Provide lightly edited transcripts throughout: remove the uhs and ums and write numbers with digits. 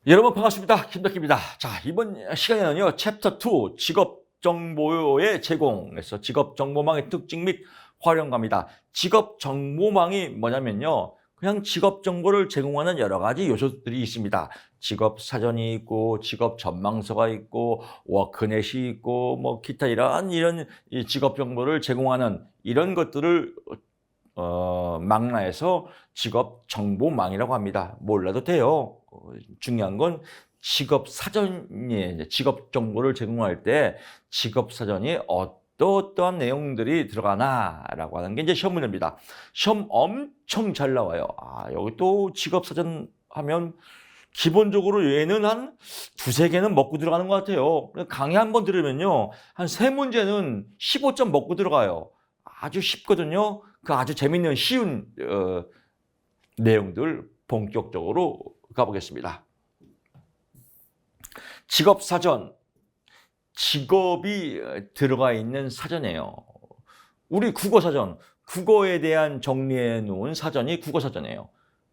여러분 반갑습니다. 김덕기입니다. 자, 이번 시간에는요, 챕터 2 직업 정보의 제공에서 직업 정보망의 특징 및 활용갑니다. 직업 정보망이 뭐냐면요, 그냥 직업 정보를 제공하는 여러 가지 요소들이 있습니다. 직업 사전이 있고, 직업 전망서가 있고, 워크넷이 있고, 뭐 기타 이런 이 직업 정보를 제공하는 이런 것들을 망라해서 직업 정보망이라고 합니다. 몰라도 돼요. 중요한 건 직업 사전이 직업 정보를 제공할 때 직업 사전이 어떠한 내용들이 들어가나라고 하는 게 이제 시험 문제입니다. 시험 엄청 잘 나와요. 여기 또 직업 사전 하면 기본적으로 얘는 한 두세 개는 먹고 들어가는 것 같아요. 강의 한번 들으면요, 한 세 문제는 15점 먹고 들어가요. 아주 쉽거든요. 그 아주 재밌는 쉬운 내용들 본격적으로 가보겠습니다. 직업 사전, 직업이 들어가 있는 사전이에요. 우리 국어 사전, 국어에 대한 정리해 놓은 사전이 국어 사전이에요.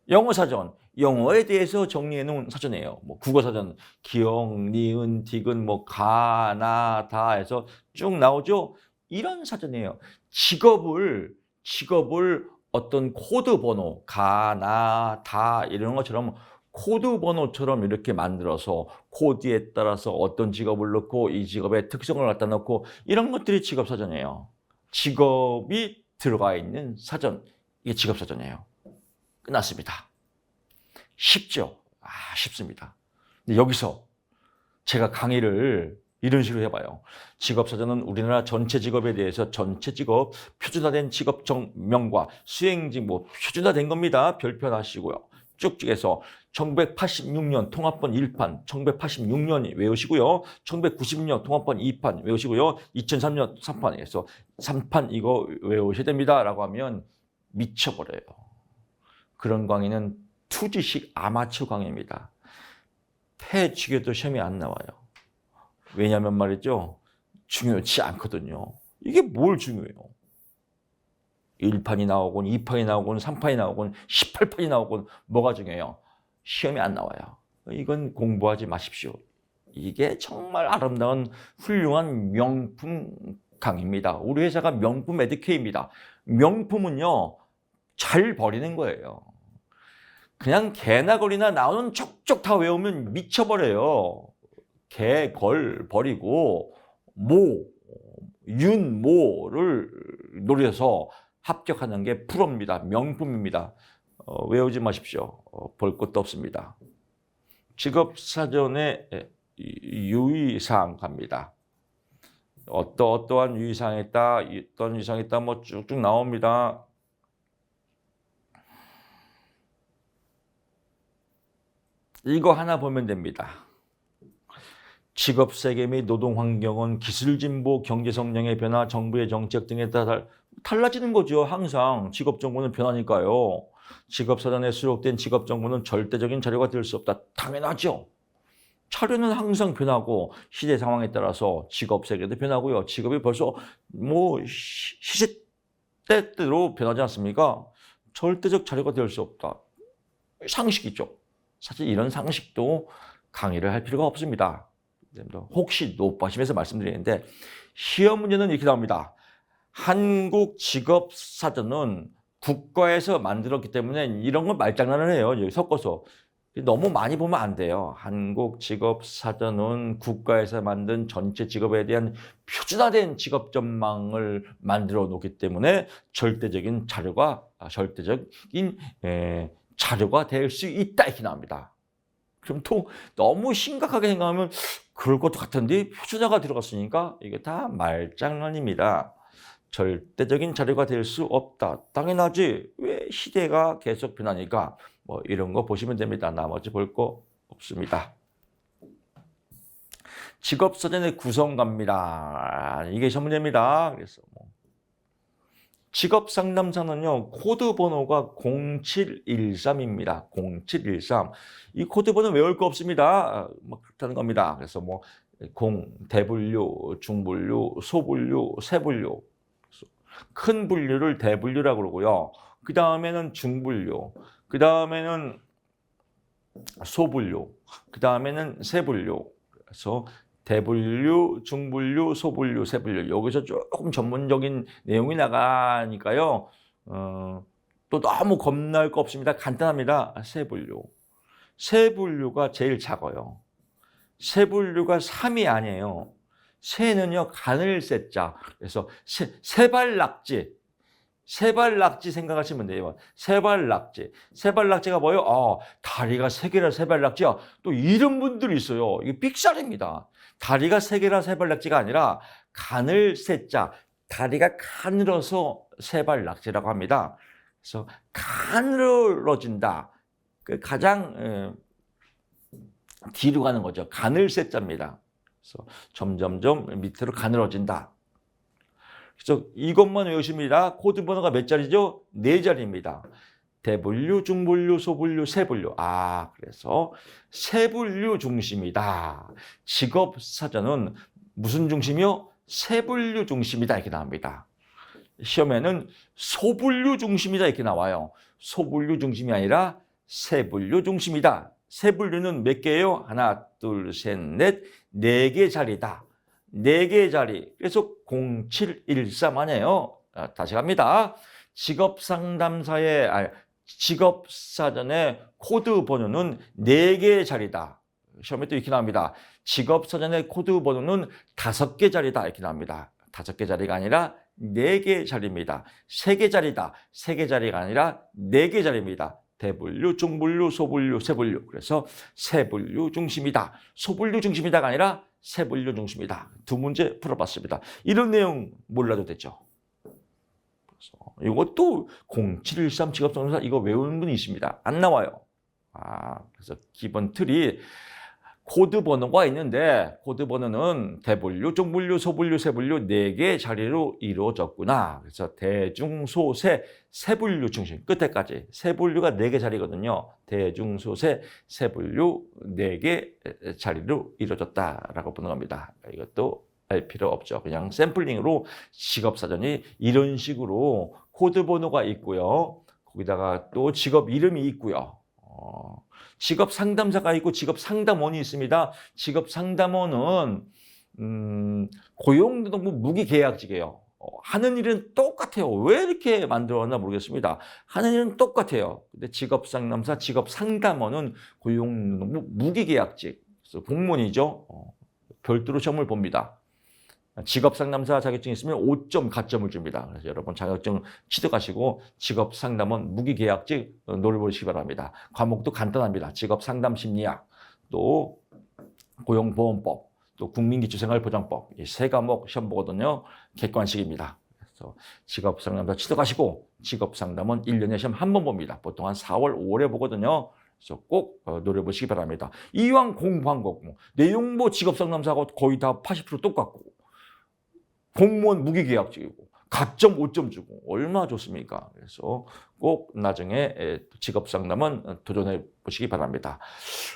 영어 사전, 영어에 대해서 정리해 놓은 사전이에요. 뭐 국어 사전, 기역, 니은, 디귿, 뭐 가, 나, 다 해서 쭉 나오죠. 이런 사전이에요. 직업을 어떤 코드 번호, 가, 나, 다 이런 것처럼 코드 번호처럼 이렇게 만들어서 코드에 따라서 어떤 직업을 넣고 이 직업의 특성을 갖다 넣고 이런 것들이 직업 사전이에요. 직업이 들어가 있는 사전, 이게 직업 사전이에요. 끝났습니다. 쉽죠? 쉽습니다. 근데 여기서 제가 강의를 이런 식으로 해봐요. 직업사전은 우리나라 전체 직업에 대해서 전체 직업, 표준화된 직업명과 수행직 뭐 표준화된 겁니다. 별표 하시고요. 쭉쭉 해서 1986년 통합본 1판, 1986년 외우시고요. 1990년 통합본 2판 외우시고요. 2003년 3판에서 3판 이거 외우셔야 됩니다. 라고 하면 미쳐버려요. 그런 강의는 투지식 아마추어 강의입니다. 패치게도 시험이 안 나와요. 왜냐하면 말이죠, 중요치 않거든요. 이게 뭘 중요해요? 1판이 나오건 2판이 나오건 3판이 나오건 18판이 나오건 뭐가 중요해요? 시험이 안 나와요. 이건 공부하지 마십시오. 이게 정말 아름다운 훌륭한 명품 강의입니다. 우리 회사가 명품 에듀케이입니다. 명품은요, 잘 버리는 거예요. 그냥 개나 걸이나 나오는 척척 다 외우면 미쳐버려요. 개, 걸 버리고 모, 윤, 모를 노려서 합격하는 게 프로입니다. 명품입니다. 외우지 마십시오. 볼 것도 없습니다. 직업사전의 유의사항 갑니다. 어떠한 유의사항이 있다, 어떤 유의사항이 있다, 뭐 쭉쭉 나옵니다. 이거 하나 보면 됩니다. 직업 세계 및 노동 환경은 기술 진보, 경제 성장의 변화, 정부의 정책 등에 따라 달라지는 거죠. 항상 직업 정보는 변하니까요. 직업 사전에 수록된 직업 정보는 절대적인 자료가 될 수 없다. 당연하죠. 자료는 항상 변하고 시대 상황에 따라서 직업 세계도 변하고요. 직업이 벌써 뭐 시시때때로 변하지 않습니까? 절대적 자료가 될 수 없다. 상식이죠. 사실 이런 상식도 강의를 할 필요가 없습니다. 혹시 높아심에서 말씀드리는데 시험 문제는 이렇게 나옵니다. 한국 직업 사전은 국가에서 만들었기 때문에 이런 걸 말장난을 해요. 여기 섞어서. 너무 많이 보면 안 돼요. 한국 직업 사전은 국가에서 만든 전체 직업에 대한 표준화된 직업 전망을 만들어 놓기 때문에 절대적인 자료가 될 수 있다 이렇게 나옵니다. 그럼 또 너무 심각하게 생각하면 그럴 것도 같은데 표준화가 들어갔으니까 이게 다 말장난입니다. 절대적인 자료가 될 수 없다. 당연하지. 왜 시대가 계속 변하니까 뭐 이런 거 보시면 됩니다. 나머지 볼 거 없습니다. 직업사전의 구성 갑니다. 이게 전문입니다. 그래서 직업상담사는요, 코드 번호가 0713입니다. 0713. 이 코드 번호 외울 거 없습니다. 뭐, 그렇다는 겁니다. 그래서 뭐, 대분류, 중분류, 소분류, 세분류. 큰 분류를 대분류라고 그러고요. 그 다음에는 중분류. 그 다음에는 소분류, 그 다음에는 세분류. 그래서 대분류, 중분류, 소분류, 세분류. 여기서 조금 전문적인 내용이 나가니까요. 또 너무 겁날 거 없습니다. 간단합니다. 세분류. 세분류가 제일 작아요. 세분류가 3이 아니에요. 세는요, 가늘 세자. 그래서 세발낙지. 세발낙지 생각하시면 돼요. 세발낙지. 세발낙지가 뭐예요? 다리가 3개라 세발낙지야. 또 이런 분들이 있어요. 이게 삑살입니다. 다리가 3개라 세발낙지가 아니라 가늘 세자. 다리가 가늘어서 세발낙지라고 합니다. 그래서 가늘어진다. 그 가장 뒤로 가는 거죠. 가늘 세자입니다. 그래서 점점점 밑으로 가늘어진다. 그래서 이것만 외우십니다. 코드 번호가 몇 자리죠? 4자리입니다. 대분류, 중분류, 소분류, 세분류. 그래서 세분류 중심이다. 직업사전은 무슨 중심이요? 세분류 중심이다 이렇게 나옵니다. 시험에는 소분류 중심이다 이렇게 나와요. 소분류 중심이 아니라 세분류 중심이다. 세분류는 몇 개예요? 하나, 둘, 셋, 넷, 4개 자리다. 4개 자리. 그래서 0713 하네요. 다시 갑니다. 직업사전의 코드 번호는 4개 자리다. 시험에 또 이렇게 나옵니다. 직업사전의 코드 번호는 5개 자리다. 이렇게 나옵니다. 5개 자리가 아니라 4개 자리입니다. 3개 자리다. 3개 자리가 아니라 4개 자리입니다. 대분류, 중분류, 소분류, 세분류. 그래서 세분류 중심이다. 소분류 중심이다가 아니라 세분류 중심이다. 2문제 풀어봤습니다. 이런 내용 몰라도 되죠. 그래서 이것도 0713 직업상담사 이거 외우는 분이 있습니다. 안 나와요. 그래서 기본 틀이 코드 번호가 있는데 코드 번호는 대분류, 중분류, 소분류, 세분류 4개 자리로 이루어졌구나. 그래서 대중, 소, 세, 세분류 중심 끝에까지 세분류가 4개 자리거든요. 대중, 소, 세, 세분류 4개 자리로 이루어졌다라고 보는 겁니다. 이것도 알 필요 없죠. 그냥 샘플링으로 직업사전이 이런 식으로 코드 번호가 있고요. 거기다가 또 직업 이름이 있고요. 직업 상담사가 있고 직업 상담원이 있습니다. 직업 상담원은 고용노동부 무기계약직이에요. 하는 일은 똑같아요. 왜 이렇게 만들었나 모르겠습니다. 하는 일은 똑같아요. 근데 직업 상담사, 직업 상담원은 고용노동부 무기계약직. 그래서 공무원이죠. 별도로 시험을 봅니다. 직업상담사 자격증이 있으면 5점 가점을 줍니다. 그래서 여러분 자격증 취득하시고 직업상담원 무기계약직 노려보시기 바랍니다. 과목도 간단합니다. 직업상담심리학, 또 고용보험법, 또 국민기초생활보장법 이 3과목 시험 보거든요. 객관식입니다. 그래서 직업상담사 취득하시고 직업상담원 1년에 시험 한 번 봅니다. 보통 한 4월, 5월에 보거든요. 그래서 꼭 노려보시기 바랍니다. 이왕 공부한 거고 내용 직업상담사하고 거의 다 80% 똑같고 공무원 무기계약직이고 가점 5점 주고 얼마나 좋습니까? 그래서 꼭 나중에 직업상담은 도전해 보시기 바랍니다.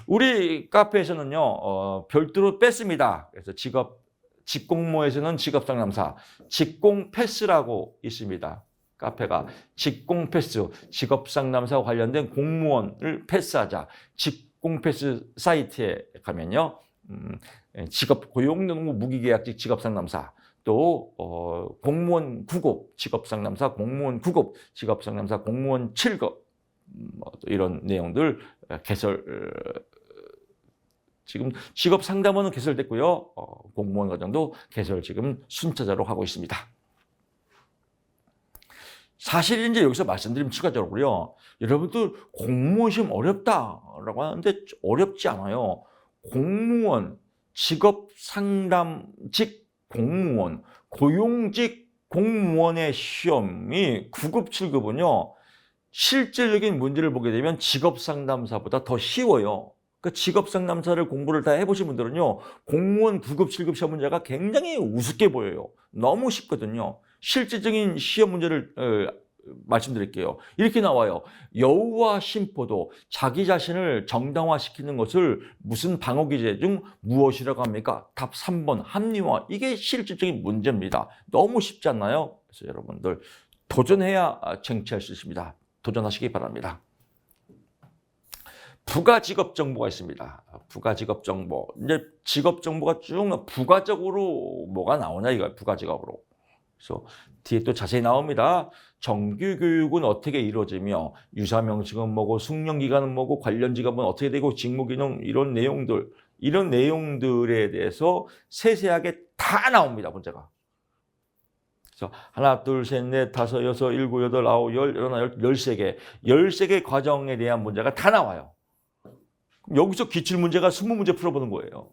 우리 카페에서는요 별도로 뺐습니다. 그래서 직공모에서는 직업상담사 직공패스라고 있습니다. 카페가 직공패스 직업상담사와 관련된 공무원을 패스하자 직공패스 사이트에 가면요 고용노동부 무기계약직 직업상담사 또 공무원 9급 직업상담사 공무원 9급 직업상담사 공무원 7급 이런 내용들 개설 지금 직업상담원은 개설됐고요. 공무원 과정도 개설 지금 순차적으로 하고 있습니다. 사실 이제 여기서 말씀드리면 추가적으로요. 여러분들 공무원 시험 어렵다라고 하는데 어렵지 않아요. 공무원 직업상담직 공무원, 고용직 공무원의 시험이 9급, 7급은요. 실질적인 문제를 보게 되면 직업상담사보다 더 쉬워요. 그러니까 직업상담사를 공부를 다 해보신 분들은요. 공무원 9급, 7급 시험 문제가 굉장히 우습게 보여요. 너무 쉽거든요. 실질적인 시험 문제를 말씀드릴게요. 이렇게 나와요. 여우와 심포도 자기 자신을 정당화시키는 것을 무슨 방어기제 중 무엇이라고 합니까? 답 3번 합리화. 이게 실질적인 문제입니다. 너무 쉽지 않나요? 그래서 여러분들 도전해야 쟁취할 수 있습니다. 도전하시기 바랍니다. 부가 직업 정보가 있습니다. 부가 직업 정보. 이제 직업 정보가 쭉 부가적으로 뭐가 나오냐 이거 부가 직업으로. 그래서 뒤에 또 자세히 나옵니다. 정규 교육은 어떻게 이루어지며 유사 명칭은 뭐고 숙련 기간은 뭐고 관련 직업은 어떻게 되고 직무 기능 이런 내용들에 대해서 세세하게 다 나옵니다. 문제가. 그래서 하나, 둘, 셋, 넷, 다섯, 여섯, 일곱, 여덟, 아홉, 열, 열하나, 13개. 13개 과정에 대한 문제가 다 나와요. 여기서 기출문제가 20문제 풀어보는 거예요.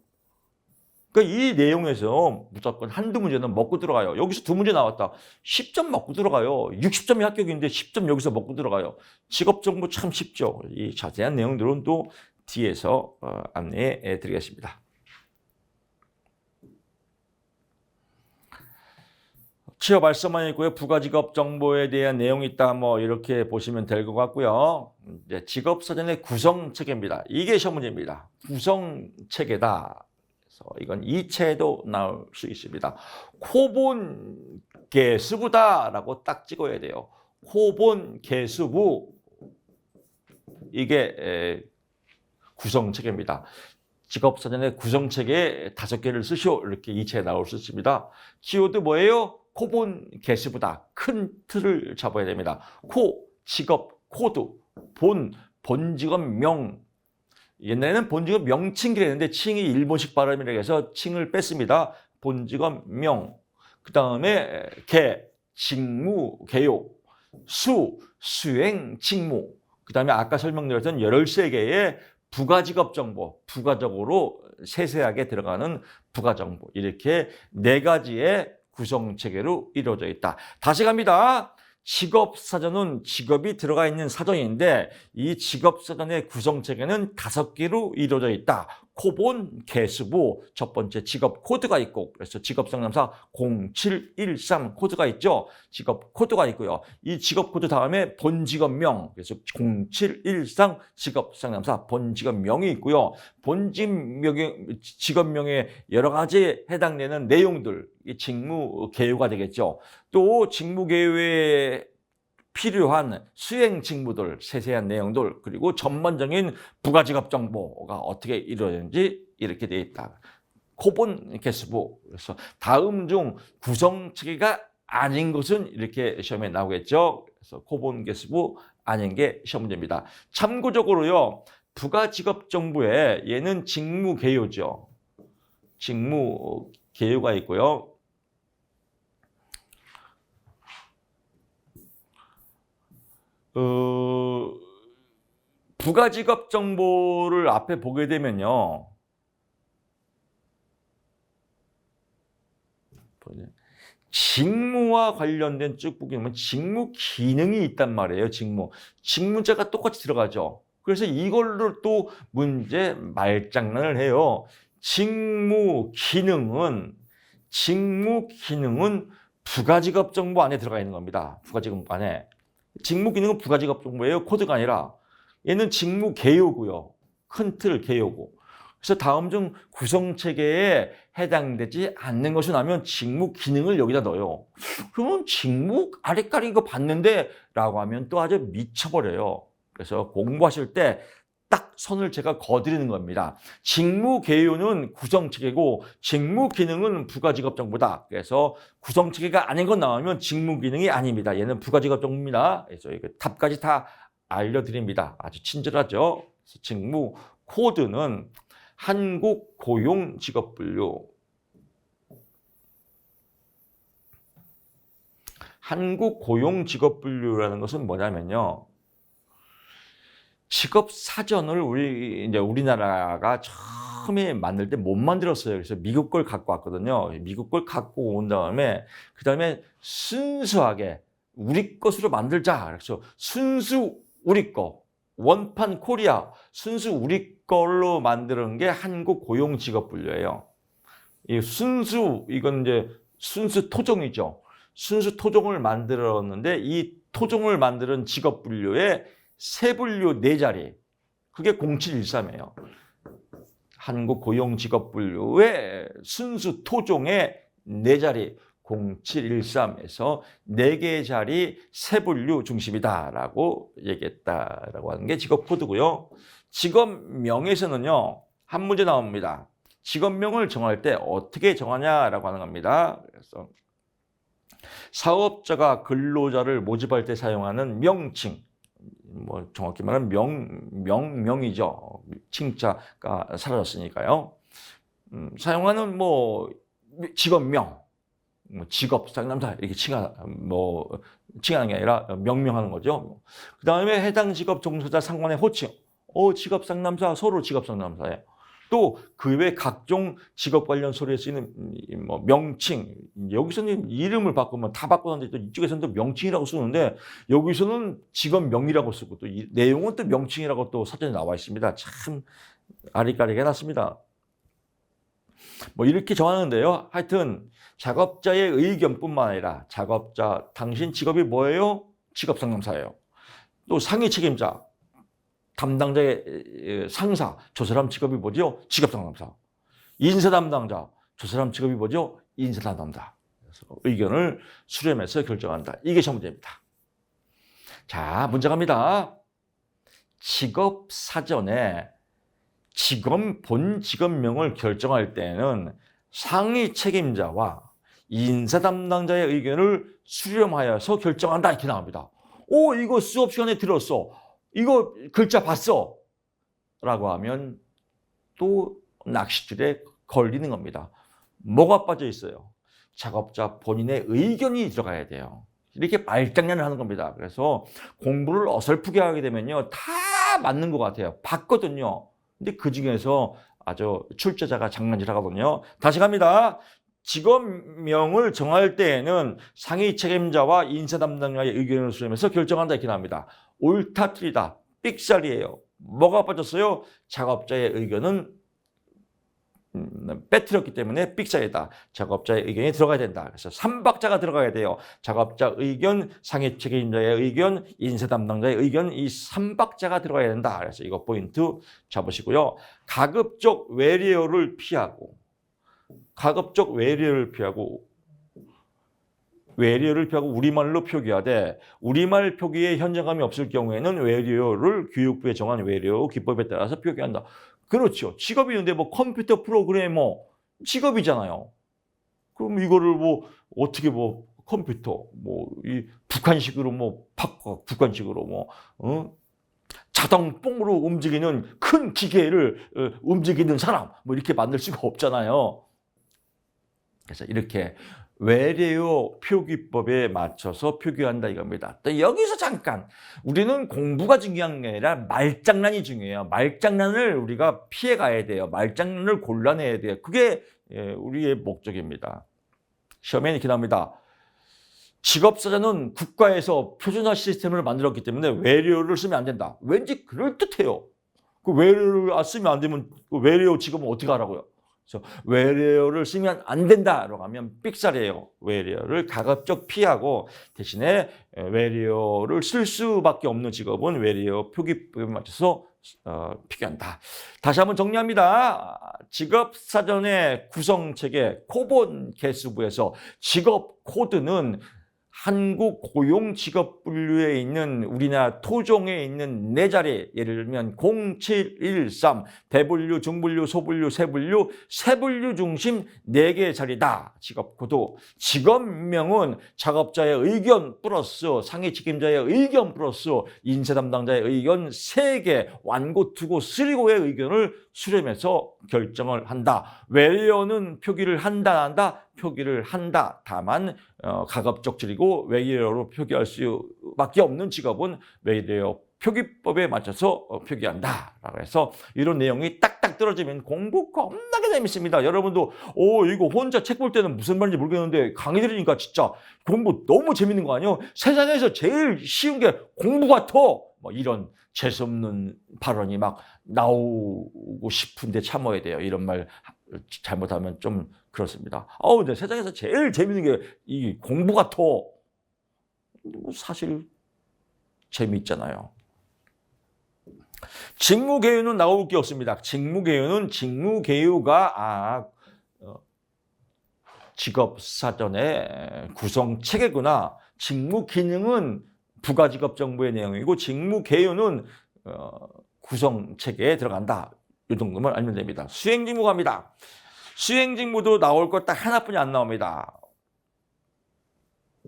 그러니까 이 내용에서 무조건 한두 문제는 먹고 들어가요. 여기서 2문제 나왔다. 10점 먹고 들어가요. 60점이 합격인데 10점 여기서 먹고 들어가요. 직업정보 참 쉽죠. 이 자세한 내용들은 또 뒤에서 안내해 드리겠습니다. 취업 알선만 있고요. 부가직업 정보에 대한 내용이 있다. 뭐 이렇게 보시면 될 것 같고요. 이제 직업사전의 구성체계입니다. 이게 시험 문제입니다. 구성체계다. 그래서 이건 2체도 나올 수 있습니다. 코본 개수부다라고 딱 찍어야 돼요. 코본 개수부 이게 구성체계입니다. 직업사전의 구성체계 5개를 쓰시오. 이렇게 2체에 나올 수 있습니다. 키워드 뭐예요? 코본 개수보다 큰 틀을 잡아야 됩니다. 코, 직업, 코드, 본 직업 명. 옛날에는 본 직업 명칭이라 했는데 칭이 일본식 발음이라 해서 칭을 뺐습니다. 본 직업 명. 그 다음에 개, 직무, 개요. 수행, 직무. 그 다음에 아까 설명드렸던 13개의 부가직업 정보, 부가적으로 세세하게 들어가는 부가정보. 이렇게 4가지의 구성체계로 이루어져 있다. 다시 갑니다. 직업사전은 직업이 들어가 있는 사전인데 이 직업사전의 구성체계는 5개로 이루어져 있다. 코본, 개수부, 첫 번째 직업 코드가 있고 그래서 직업상담사 0713 코드가 있죠. 직업 코드가 있고요. 이 직업 코드 다음에 본직업명 그래서 0713 직업상담사 본직업명이 있고요. 직업명에 여러 가지 해당되는 내용들 이 직무 개요가 되겠죠. 또 직무 개요에 필요한 수행 직무들, 세세한 내용들, 그리고 전반적인 부가직업 정보가 어떻게 이루어지는지 이렇게 되어 있다. 코본 개수부. 그래서 다음 중 구성체계가 아닌 것은 이렇게 시험에 나오겠죠. 그래서 코본 개수부 아닌 게 시험 문제입니다. 참고적으로요, 부가직업 정보에 얘는 직무 개요죠. 직무 개요가 있고요. 부가직업 정보를 앞에 보게 되면요. 직무와 관련된 쭉 보게 되면 직무 기능이 있단 말이에요. 직무자가 똑같이 들어가죠. 그래서 이걸로 또 문제 말장난을 해요. 직무 기능은 부가직업 정보 안에 들어가 있는 겁니다. 부가직업 안에. 직무 기능은 부가직업 정보예요. 코드가 아니라. 얘는 직무 개요고요. 큰 틀 개요고. 그래서 다음 중 구성체계에 해당되지 않는 것이 나면 직무 기능을 여기다 넣어요. 그러면 직무 아래까리 이거 봤는데 라고 하면 또 아주 미쳐버려요. 그래서 공부하실 때 딱 선을 제가 거드리는 겁니다. 직무 개요는 구성체계고 직무 기능은 부가직업 정보다. 그래서 구성체계가 아닌 건 나오면 직무 기능이 아닙니다. 얘는 부가직업 정보입니다. 그래서 이거 답까지 다 알려드립니다. 아주 친절하죠. 직무 코드는 한국고용직업분류. 한국고용직업분류라는 것은 뭐냐면요. 직업사전을 우리나라가 처음에 만들 때 못 만들었어요. 그래서 미국 걸 갖고 왔거든요. 미국 걸 갖고 온 다음에 그다음에 순수하게 우리 것으로 만들자. 그래서 순수 우리 거. 원판 코리아. 순수 우리 걸로 만드는 게 한국고용직업분류예요. 이건 이제 순수 토종이죠. 순수 토종을 만들었는데 이 토종을 만드는 직업분류의 세 분류 4자리. 그게 0713이에요. 한국고용직업분류의 순수 토종의 4자리 0713에서 4개의 자리 세 분류 중심이다라고 얘기했다라고 하는 게 직업 코드고요. 직업명에서는요, 한 문제 나옵니다. 직업명을 정할 때 어떻게 정하냐라고 하는 겁니다. 그래서 사업자가 근로자를 모집할 때 사용하는 명칭, 뭐 정확히 말하면 명이죠. 칭자가 사라졌으니까요. 사용하는 뭐 직업명, 뭐 직업 상담사 이렇게 칭하는 게 아니라 명명하는 거죠. 그 다음에 해당 직업 종사자 상관의 호칭, 직업 상담사 서로 직업 상담사예요. 또 그 외 각종 직업 관련 소리에 쓰이는 뭐 명칭, 여기서는 이름을 바꾸면 다 바꾸는데 또 이쪽에서는 또 명칭이라고 쓰는데 여기서는 직업명이라고 쓰고 또 이 내용은 또 명칭이라고 또 사전에 나와 있습니다. 참 아리까리게 해놨습니다. 뭐 이렇게 정하는데요. 하여튼 작업자의 의견뿐만 아니라 작업자 당신 직업이 뭐예요? 직업 상담사예요. 또 상위 책임자, 담당자의 상사, 저 사람 직업이 뭐죠? 직업 상담사. 인사 담당자, 저 사람 직업이 뭐죠? 인사 담당자. 그래서 의견을 수렴해서 결정한다. 이게 첫 문제입니다. 자, 문제 갑니다. 직업 사전에 본 직업명을 결정할 때는 상위 책임자와 인사 담당자의 의견을 수렴하여서 결정한다. 이렇게 나옵니다. 이거 수업 시간에 들었어. 이거 글자 봤어. 라고 하면 또 낚싯줄에 걸리는 겁니다. 뭐가 빠져 있어요? 작업자 본인의 의견이 들어가야 돼요. 이렇게 말장난을 하는 겁니다. 그래서 공부를 어설프게 하게 되면요. 다 맞는 것 같아요. 봤거든요. 근데 그 중에서 아주 출제자가 장난질 하거든요. 다시 갑니다. 직업명을 정할 때에는 상위 책임자와 인사 담당자의 의견을 수렴해서 결정한다. 이렇게 나옵니다. 옳다, 틀리다, 삑살이에요. 뭐가 빠졌어요? 작업자의 의견은 빼뜨렸기 때문에 삑살이다. 작업자의 의견이 들어가야 된다. 그래서 3박자가 들어가야 돼요. 작업자 의견, 상위 책임자의 의견, 인사 담당자의 의견, 이 3박자가 들어가야 된다. 그래서 이거 포인트 잡으시고요. 가급적 외래어를 피하고 우리말로 표기하되 우리말 표기에 현장감이 없을 경우에는 외래어를 교육부에 정한 외래어 기법에 따라서 표기한다. 그렇죠. 직업이 있는데 뭐 컴퓨터 프로그래머 직업이잖아요. 그럼 이거를 뭐 어떻게 뭐 컴퓨터 이 북한식으로 북한식으로 자동 뽕으로 움직이는 큰 기계를 움직이는 사람 이렇게 만들 수가 없잖아요. 그래서 이렇게 외래어 표기법에 맞춰서 표기한다 이겁니다. 또 여기서 잠깐 우리는 공부가 중요한 게 아니라 말장난이 중요해요. 말장난을 우리가 피해 가야 돼요. 말장난을 골라내야 돼요. 그게 우리의 목적입니다. 시험에 이렇게 나옵니다. 직업사전은 국가에서 표준화 시스템을 만들었기 때문에 외래어를 쓰면 안 된다. 왠지 그럴듯해요. 그 외래어를 쓰면 안 되면 그 외래어 직업은 어떻게 하라고요? 그래서 외래어를 쓰면 안 된다라고 하면 삑살이에요. 외래어를 가급적 피하고 대신에 외래어를 쓸 수밖에 없는 직업은 외래어 표기법에 맞춰서 표기한다. 다시 한번 정리합니다. 직업사전의 구성체계 코본 개수부에서 직업 코드는 한국 고용직업분류에 있는 우리나라 토종에 있는 네 자리, 예를 들면 0713, 대분류, 중분류, 소분류, 세분류, 세분류 중심 4개의 자리다. 직업코드. 직업명은 작업자의 의견 플러스 상위 책임자의 의견 플러스 인사 담당자의 의견 3개, 완고, 투고, 쓰리고의 의견을 수렴해서 결정을 한다. 외래어는 표기를 한다, 안 한다? 표기를 한다. 다만 가급적 줄이고 외래어로 표기할 수밖에 없는 직업은 외래어 표기법에 맞춰서 표기한다. 라고 해서 이런 내용이 딱딱 떨어지면 공부 겁나게 재밌습니다. 여러분도 이거 혼자 책 볼 때는 무슨 말인지 모르겠는데 강의 들으니까 진짜 공부 너무 재밌는 거 아니에요? 세상에서 제일 쉬운 게 공부 같아. 이런 재수없는 발언이 막 나오고 싶은데 참아야 돼요. 이런 말 잘못하면 좀 그렇습니다. 근데 세상에서 제일 재밌는 게 이 공부 같아. 사실 재미있잖아요. 직무개요는 나올 게 없습니다. 직무개요가 직업사전의 구성체계구나. 직무기능은 부가직업정보의 내용이고 직무개요는 구성체계에 들어간다. 이 정도만 알면 됩니다. 수행직무 갑니다. 수행직무도 나올 것 딱 하나뿐이 안 나옵니다.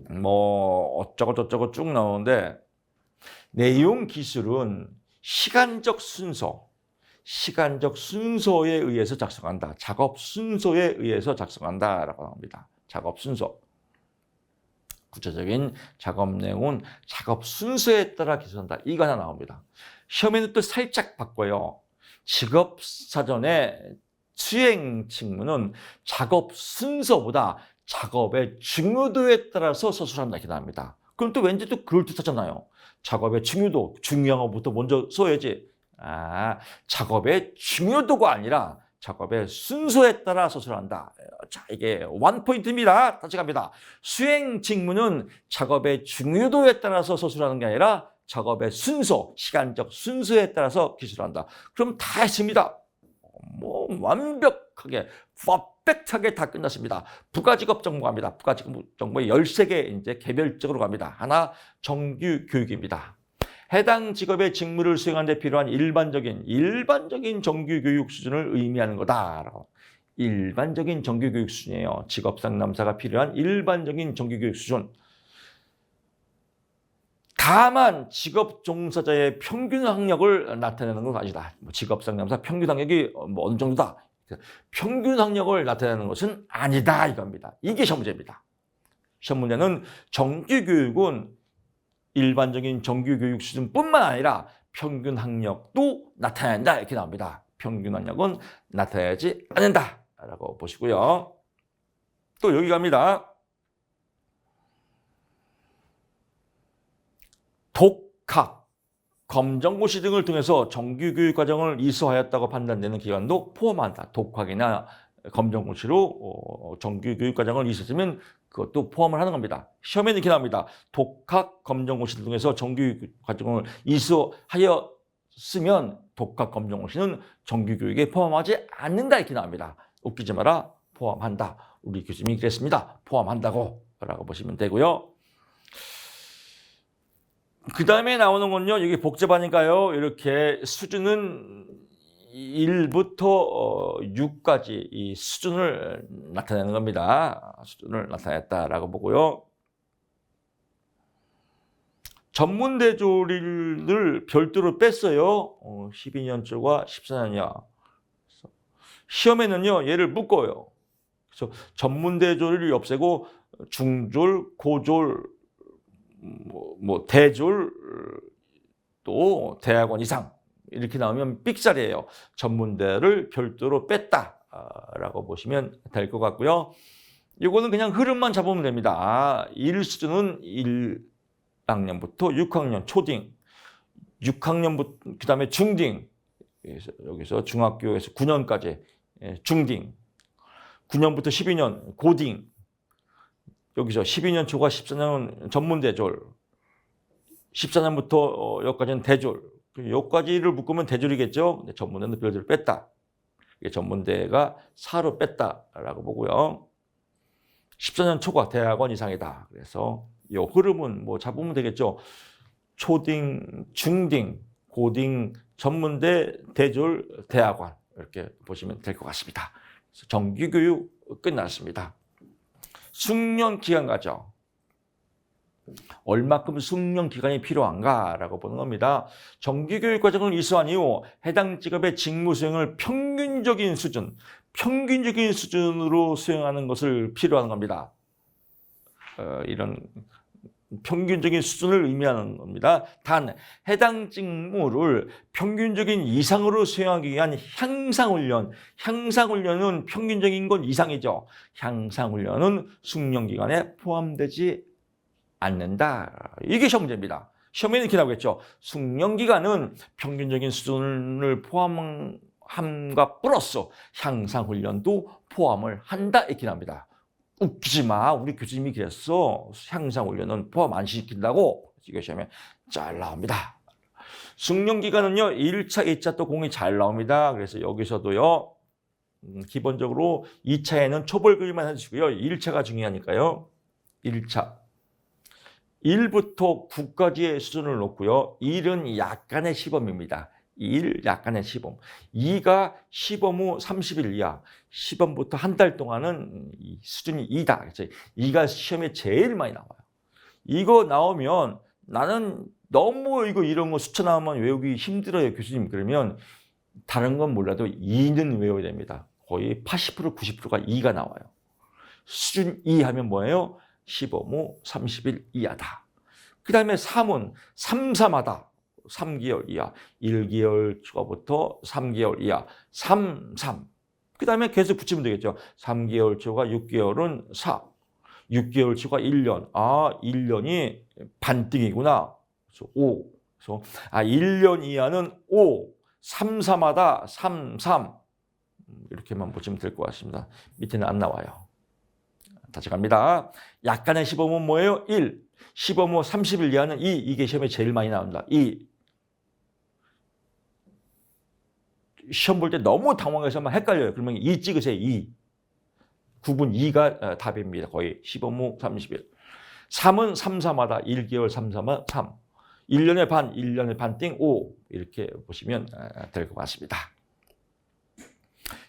뭐 어쩌고 저쩌고 쭉 나오는데 내용 기술은 시간적 순서에 의해서 작성한다. 작업 순서에 의해서 작성한다라고 합니다. 작업 순서. 구체적인 작업 내용은 작업 순서에 따라 기술한다. 이거 하나 나옵니다. 시험에는 또 살짝 바꿔요. 직업사전의 수행 직무는 작업 순서보다 작업의 중요도에 따라서 서술한다. 이렇게 나옵니다. 그럼 또 왠지 또 그럴듯하잖아요. 작업의 중요도, 중요한 것부터 먼저 써야지. 작업의 중요도가 아니라 작업의 순서에 따라 서술한다. 자, 이게 원포인트입니다. 다시 갑니다. 수행 직무는 작업의 중요도에 따라서 서술하는 게 아니라 작업의 순서, 시간적 순서에 따라서 기술한다. 그럼 다 했습니다. 뭐 완벽하게, 퍼펙트하게 다 끝났습니다. 부가직업 정보 갑니다. 부가직업 정보에 13개 이제 개별적으로 갑니다. 하나, 정규 교육입니다. 해당 직업의 직무를 수행하는 데 필요한 일반적인 정규 교육 수준을 의미하는 거다라고. 일반적인 정규 교육 수준이에요. 직업 상담사가 필요한 일반적인 정규 교육 수준. 다만 직업 종사자의 평균 학력을 나타내는 건 아니다. 직업 상담사 평균 학력이 뭐 어느 정도다. 평균 학력을 나타내는 것은 아니다 이겁니다. 이게 시험 문제입니다. 시험 문제는 정규 교육은 일반적인 정규 교육 수준뿐만 아니라 평균 학력도 나타낸다 이렇게 나옵니다. 평균 학력은 나타내지 않는다라고 보시고요. 또 여기 갑니다. 독학, 검정고시 등을 통해서 정규교육 과정을 이수하였다고 판단되는 기관도 포함한다. 독학이나 검정고시로 정규교육 과정을 이수했으면 그것도 포함을 하는 겁니다. 시험에는 이렇게 나옵니다. 독학, 검정고시 등 통해서 정규교육 과정을 이수하였으면 독학, 검정고시는 정규교육에 포함하지 않는다 이렇게 나옵니다. 웃기지 마라. 포함한다. 우리 교수님이 그랬습니다. 포함한다고 라고 보시면 되고요. 그 다음에 나오는 건요, 여기 복잡하니까요, 이렇게 수준은 1부터 6까지 이 수준을 나타내는 겁니다. 수준을 나타냈다라고 보고요. 전문대조리를 별도로 뺐어요. 12년조가 14년이야. 시험에는요, 얘를 묶어요. 그래서 전문대조리를 없애고 중졸, 고졸, 대졸, 또 대학원 이상 이렇게 나오면 삑살이에요. 전문대를 별도로 뺐다라고 보시면 될 것 같고요. 이거는 그냥 흐름만 잡으면 됩니다. 1수준은 1학년부터 6학년 초딩, 6학년부터 그 다음에 중딩, 여기서 중학교에서 9년까지 중딩, 9년부터 12년 고딩, 여기서 12년 초과 14년은 전문대졸, 14년부터 여기까지는 대졸, 여기까지를 묶으면 대졸이겠죠. 근데 전문대는 별도로 뺐다. 이게 전문대가 4로 뺐다라고 보고요. 14년 초과 대학원 이상이다. 그래서 이 흐름은 뭐 잡으면 되겠죠. 초딩, 중딩, 고딩, 전문대, 대졸, 대학원 이렇게 보시면 될 것 같습니다. 그래서 정규교육 끝났습니다. 숙련 기간 가죠. 얼마큼 숙련 기간이 필요한가라고 보는 겁니다. 정규교육 과정을 이수한 이후 해당 직업의 직무 수행을 평균적인 수준으로 수행하는 것을 필요한 겁니다. 이런 평균적인 수준을 의미하는 겁니다. 단 해당 직무를 평균적인 이상으로 수행하기 위한 향상훈련은 평균적인 건 이상이죠. 향상훈련은 숙련기간에 포함되지 않는다. 이게 시험 문제입니다. 시험에는 이렇게 나오겠죠. 숙련기간은 평균적인 수준을 포함함과 플러스 향상훈련도 포함을 한다. 이렇게 나옵니다. 웃기지 마. 우리 교수님이 그랬어. 향상훈련은 포함 안 시킨다고. 이거 시험에 잘 나옵니다. 숙련기간은요. 1차, 2차 또 공이 잘 나옵니다. 그래서 여기서도요. 기본적으로 2차에는 초벌교육만 해주시고요. 1차가 중요하니까요. 1차. 1부터 9까지의 수준을 놓고요. 1은 약간의 시범입니다. 1 약간의 시범. 2가 시범 후 30일 이하. 시범부터 한 달 동안은 이 수준이 2다. 그래서 2가 시험에 제일 많이 나와요. 이거 나오면 나는 너무 이런 거 숫자 나오면 외우기 힘들어요, 교수님. 그러면 다른 건 몰라도 2는 외워야 됩니다. 거의 80% 90%가 2가 나와요. 수준 2 하면 뭐예요? 시범 후 30일 이하다. 그 다음에 3은 3하다. 3개월 이하. 1개월 초과부터 3개월 이하. 3. 그 다음에 계속 붙이면 되겠죠. 3개월 초과 6개월은 4. 6개월 초과 1년. 1년이 반띵이구나. 그래서 5. 그래서 1년 이하는 5. 3하다 3. 이렇게만 보시면 될 것 같습니다. 밑에는 안 나와요. 다시 갑니다. 약간의 시범은 뭐예요? 1. 시범 후 30일 이하는 2. 이게 시험에 제일 많이 나옵니다. 2. 시험 볼 때 너무 당황해서만 헷갈려요. 그러면 2 찍으세요. 2. 9분 2가 답입니다. 거의 시범 후 30일. 3은 3하다 1개월 3. 1년의 반, 1년의 반띵 5. 이렇게 보시면 될 것 같습니다.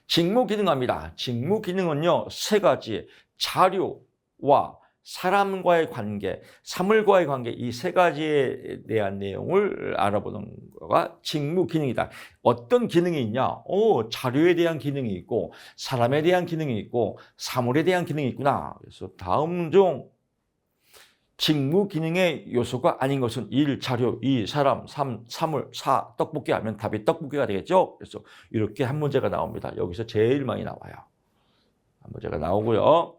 직무 기능합니다. 직무 기능은요, 3가지. 자료와 사람과의 관계, 사물과의 관계, 이 3가지에 대한 내용을 알아보는 거가 직무 기능이다. 어떤 기능이 있냐? 자료에 대한 기능이 있고, 사람에 대한 기능이 있고, 사물에 대한 기능이 있구나. 그래서 다음 중 직무 기능의 요소가 아닌 것은 1. 자료, 2. 사람, 3. 사물, 4. 떡볶이 하면 답이 떡볶이가 되겠죠? 그래서 이렇게 한 문제가 나옵니다. 여기서 제일 많이 나와요. 한 문제가 나오고요.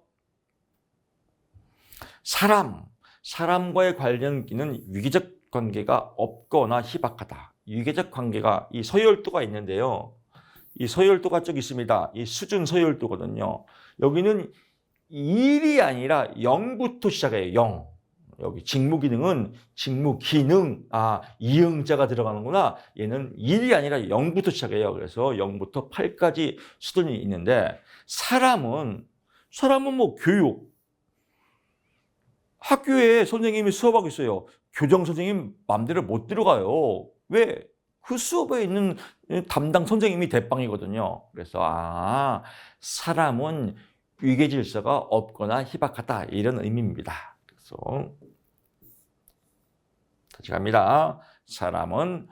사람과의 관련기는 위계적 관계가 없거나 희박하다. 위계적 관계가 이 서열도가 있는데요. 이 서열도가 쭉 있습니다. 이 수준 서열도거든요. 여기는 1이 아니라 0부터 시작해요. 0. 여기 직무 기능은 직무 기능, 이응자가 들어가는구나. 얘는 1이 아니라 0부터 시작해요. 그래서 0부터 8까지 수준이 있는데 사람은 뭐 교육. 학교에 선생님이 수업하고 있어요. 교정 선생님 마음대로 못 들어가요. 왜? 그 수업에 있는 담당 선생님이 대빵이거든요. 그래서 사람은 위계 질서가 없거나 희박하다 이런 의미입니다. 그래서 다시 갑니다. 사람은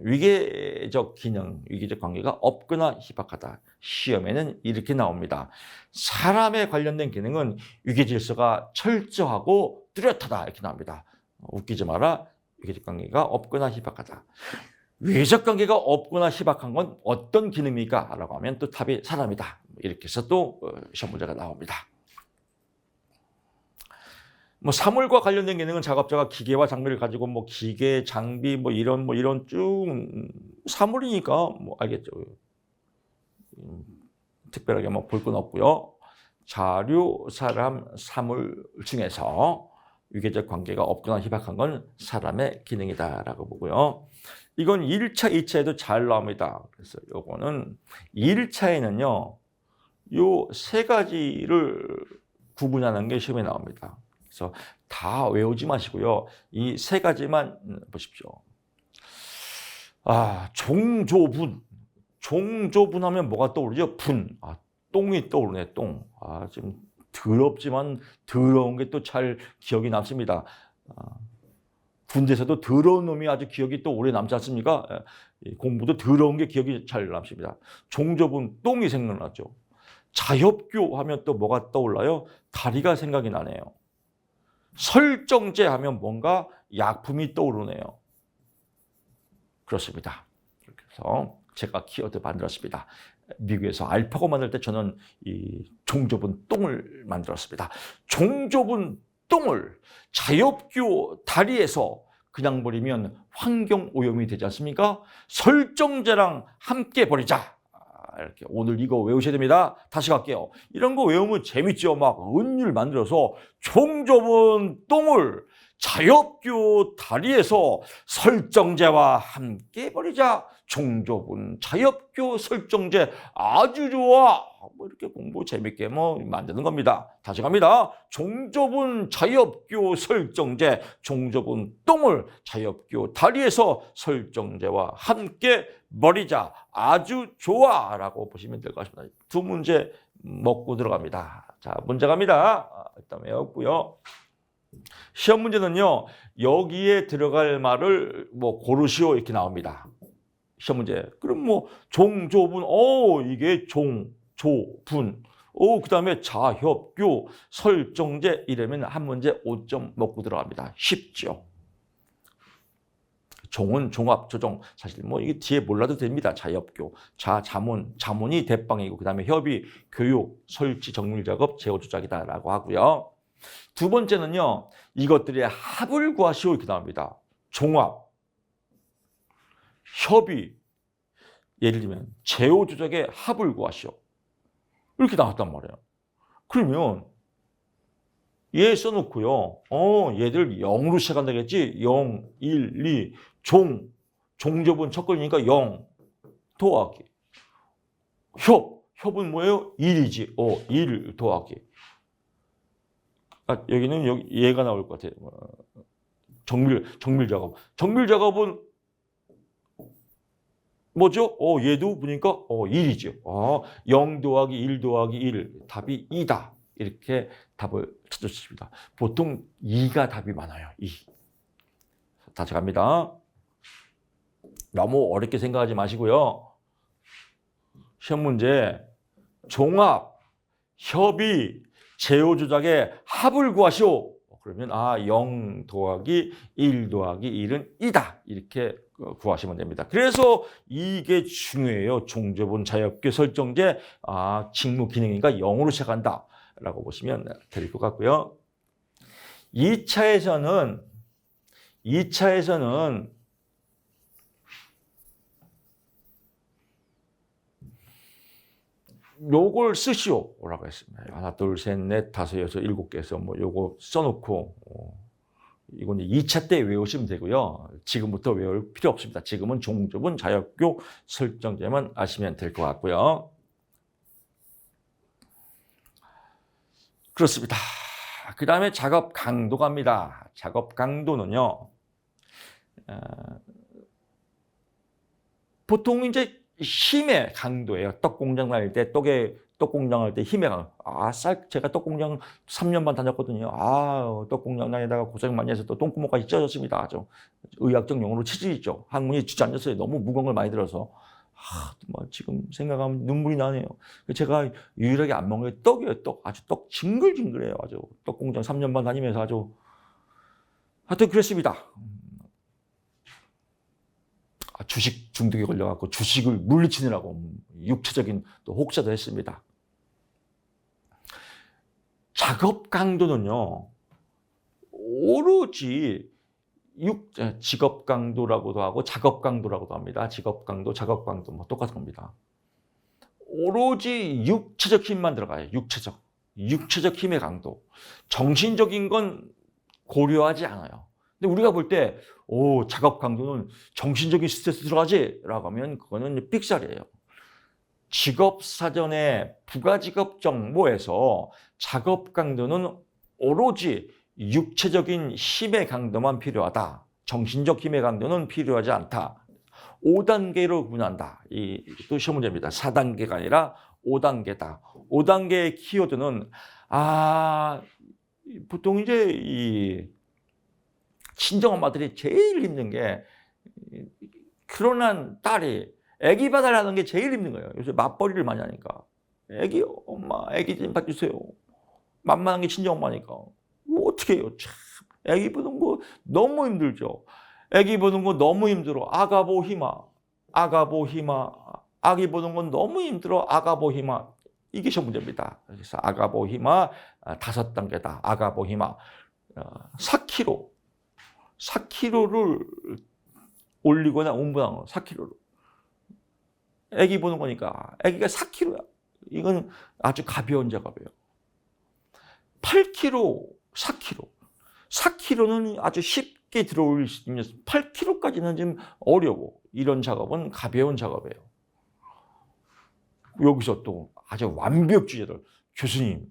위계적 기능, 위계적 관계가 없거나 희박하다. 시험에는 이렇게 나옵니다. 사람에 관련된 기능은 위계 질서가 철저하고 뚜렷하다 이렇게 나옵니다. 웃기지 마라. 위계적 관계가 없거나 희박하다. 위계적 관계가 없거나 희박한 건 어떤 기능입니까? 라고 하면 또 답이 사람이다. 이렇게 해서 또 시험 문제가 나옵니다. 사물과 관련된 기능은 작업자가 기계와 장비를 가지고 기계, 장비 이런 쭉 사물이니까 알겠죠. 특별하게 볼 건 없고요. 자료, 사람, 사물 중에서 위계적 관계가 없거나 희박한 건 사람의 기능이다라고 보고요. 이건 1차, 2차에도 잘 나옵니다. 그래서 요거는 1차에는요. 요 3가지를 구분하는 게 시험에 나옵니다. 그래서 다 외우지 마시고요. 이 3가지만 보십시오. 종조분. 종조분 하면 뭐가 떠오르죠? 분. 똥이 떠오르네, 똥. 좀 더럽지만 더러운 게 또 잘 기억이 남습니다. 군대에서도 더러운 놈이 아주 기억이 또 오래 남지 않습니까? 공부도 더러운 게 기억이 잘 남습니다. 종조분, 똥이 생각나죠. 자협교 하면 또 뭐가 떠올라요? 다리가 생각이 나네요. 설정제 하면 뭔가 약품이 떠오르네요. 그렇습니다. 이렇게 해서 제가 키워드 만들었습니다. 미국에서 알파고 만들 때 저는 이 종좁은 똥을 만들었습니다. 종좁은 똥을 자엽교 다리에서 그냥 버리면 환경 오염이 되지 않습니까? 설정제랑 함께 버리자. 이렇게 오늘 이거 외우셔야 됩니다. 다시 갈게요. 이런 거 외우면 재밌죠. 막 은율 만들어서 종좁은 똥을 자엽교 다리에서 설정제와 함께 버리자. 종조분 자엽교 설정제 아주 좋아. 뭐 이렇게 공부 재밌게 뭐 만드는 겁니다. 다시 갑니다. 종조분 자엽교 설정제, 종조분 똥을 자엽교 다리에서 설정제와 함께 버리자. 아주 좋아라고 보시면 될 것 같습니다. 두 문제 먹고 들어갑니다. 자, 문제 갑니다. 일단 외웠고요. 시험 문제는요, 여기에 들어갈 말을 뭐 고르시오 이렇게 나옵니다. 시험 문제. 그럼 뭐 종조분, 이게 종조분. 그 다음에 자협교, 설정제 이러면 한 문제 5점 먹고 들어갑니다. 쉽죠. 종은 종합, 조정. 사실 뭐 이게 뒤에 몰라도 됩니다. 자협교, 자문이 대빵이고, 그 다음에 협의, 교육, 설치, 정밀 작업, 제어 조작이다라고 하고요. 두 번째는요, 이것들의 합을 구하시오 이렇게 나옵니다. 종합, 협의, 예를 들면 제어 조작의 합을 구하시오 이렇게 나왔단 말이에요. 그러면 얘 써놓고요. 얘들 0으로 시작한다겠지. 0, 1, 2, 종조분 첫 글이니까 0 더하기 협은 뭐예요? 1이지. 1 더하기. 여기는 얘가 나올 것 같아요. 정밀 작업. 정밀 작업은 뭐죠? 얘도 보니까 1이죠. 0 더하기 1 더하기 1 답이 2다. 이렇게 답을 찾으십니다. 보통 2가 답이 많아요. 2. 다시 갑니다. 너무 어렵게 생각하지 마시고요. 시험 문제 종합, 협의, 제어 조작의 합을 구하시오. 그러면 0 더하기 1 더하기 1은 2다. 이렇게 구하시면 됩니다. 그래서 이게 중요해요. 종조분 자엽교 설정제 직무 기능이니까 0으로 시작한다. 라고 보시면 될 것 같고요. 2차에서는 요걸 쓰시오라고 했습니다. 하나, 둘, 셋, 넷, 다섯, 여섯, 일곱 개에서 뭐 요거 써놓고 이건 2차 때 외우시면 되고요. 지금부터 외울 필요 없습니다. 지금은 종조분 자엽교 설정제만 아시면 될 것 같고요. 그렇습니다. 그 다음에 작업 강도 갑니다. 작업 강도는요, 보통 이제 힘의 강도예요. 떡 공장 다닐 때, 떡 공장 할 때 힘의 강도. 제가 떡 공장 3년 반 다녔거든요. 떡 공장 다니다가 고생 많이 해서 또 똥구멍까지 찢어졌습니다. 아주 의학적 용어로 치질이죠. 학문이 주저앉았어요. 너무 무거운 걸 많이 들어서. 지금 생각하면 눈물이 나네요. 제가 유일하게 안 먹는 게 떡이에요. 아주 떡 징글징글해요. 아주 떡 공장 3년 반 다니면서 아주 하여튼 그랬습니다. 주식 중독에 걸려갖고 주식을 물리치느라고 육체적인 또 혹사도 했습니다. 작업 강도는요, 오로지 직업 강도라고도 하고 작업 강도라고도 합니다. 직업 강도, 작업 강도 뭐 똑같은 겁니다. 오로지 육체적 힘만 들어가요. 육체적 힘의 강도. 정신적인 건 고려하지 않아요. 근데 우리가 볼 때 작업 강도는 정신적인 스트레스 들어가지? 라고 하면 그거는 삑살이에요. 직업사전의 부가직업 정보에서 작업 강도는 오로지 육체적인 힘의 강도만 필요하다. 정신적 힘의 강도는 필요하지 않다. 5단계로 구분한다. 또 시험 문제입니다. 4단계가 아니라 5단계다. 5단계의 키워드는 보통 이제 이 친정엄마들이 제일 힘든 게 결혼한 딸이 아기 받아라는 게 제일 힘든 거예요. 요새 맞벌이를 많이 하니까. 엄마, 아기 좀 봐주세요. 만만한 게 친정엄마니까. 어떻게 해요? 참, 아기 보는 거 너무 힘들죠. 아기 보는 거 너무 힘들어. 아가보히마. 아기 보는 건 너무 힘들어. 아가보히마. 이게 시험 문제입니다. 그래서 아가보히마 5단계다. 아가보히마 4kg를 올리거나 운분하는 거 4kg로. 아기 보는 거니까 아기가 4kg야. 이건 아주 가벼운 작업이에요. 8kg, 4kg. 4kg는 아주 쉽게 들어올 수 있는 8kg까지는 좀 어려워. 이런 작업은 가벼운 작업이에요. 여기서 또 아주 완벽주의자들 교수님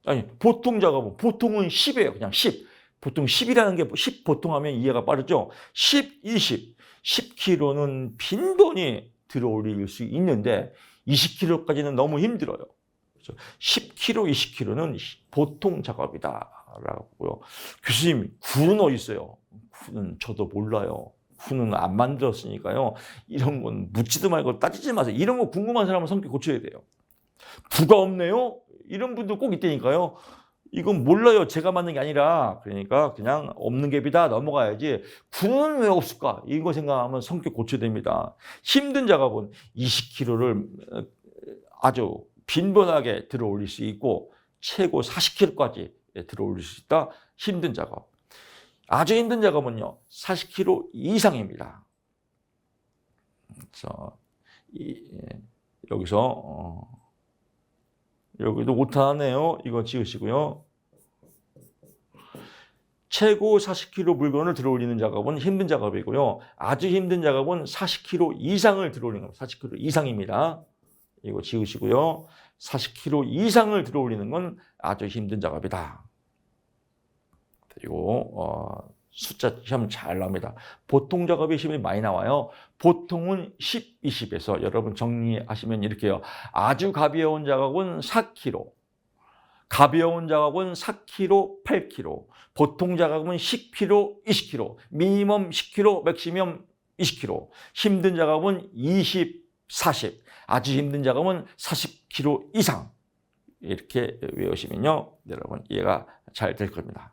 아니 보통 작업은 보통은 10이에요. 그냥 10. 보통 10이라는 게 10 보통 하면 이해가 빠르죠. 10, 20. 10kg는 빈번히 들어올릴 수 있는데 20kg까지는 너무 힘들어요. 그래서 10kg, 20kg는 보통 작업이다라고요. 교수님, 굴은 어디 있어요? 굴은 저도 몰라요. 굴은 안 만들었으니까요. 이런 건 묻지도 말고 따지지 마세요. 이런 거 궁금한 사람은 성격 고쳐야 돼요. 구가 없네요? 이런 분도 꼭 있다니까요. 이건 몰라요. 제가 만든 게 아니라. 그러니까 그냥 없는 갭이다 넘어가야지. 구는 왜 없을까? 이거 생각하면 성격 고쳐야 됩니다. 힘든 작업은 20kg를 아주 빈번하게 들어 올릴 수 있고 최고 40kg까지 들어 올릴 수 있다. 힘든 작업. 아주 힘든 작업은요. 40kg 이상입니다. 그래서 여기서 여기도 오타네요. 이거 지으시고요. 최고 40kg 물건을 들어 올리는 작업은 힘든 작업이고요. 아주 힘든 작업은 40kg 이상을 들어 올리는 겁니다. 40kg 이상입니다. 이거 지으시고요. 40kg 이상을 들어 올리는 건 아주 힘든 작업이다. 그리고 숫자 시험 잘 나옵니다. 보통 작업이 시험이 많이 나와요. 보통은 10, 20에서 여러분 정리하시면 이렇게요. 아주 가벼운 작업은 4kg, 가벼운 작업은 4kg, 8kg, 보통 작업은 10kg, 20kg, 미니멈 10kg, 맥시멈 20kg, 힘든 작업은 20, 40, 아주 힘든 작업은 40kg 이상. 이렇게 외우시면요. 여러분 이해가 잘 될 겁니다.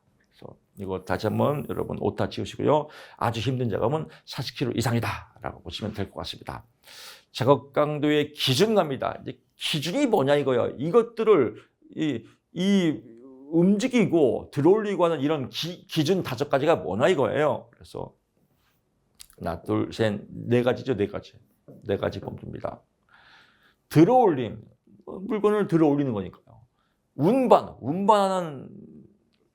이거 다시 한번 여러분 오타 지우시고요. 아주 힘든 작업은 40kg 이상이다 라고 보시면 될 것 같습니다. 작업 강도의 기준갑니다. 이제 기준이 뭐냐 이거예요. 이것들을 움직이고 들어올리고 하는 이런 기준 5가지가 뭐냐 이거예요. 그래서 하나, 둘, 셋, 네 가지죠. 네 가지 범주입니다. 들어올림, 물건을 들어올리는 거니까요. 운반하는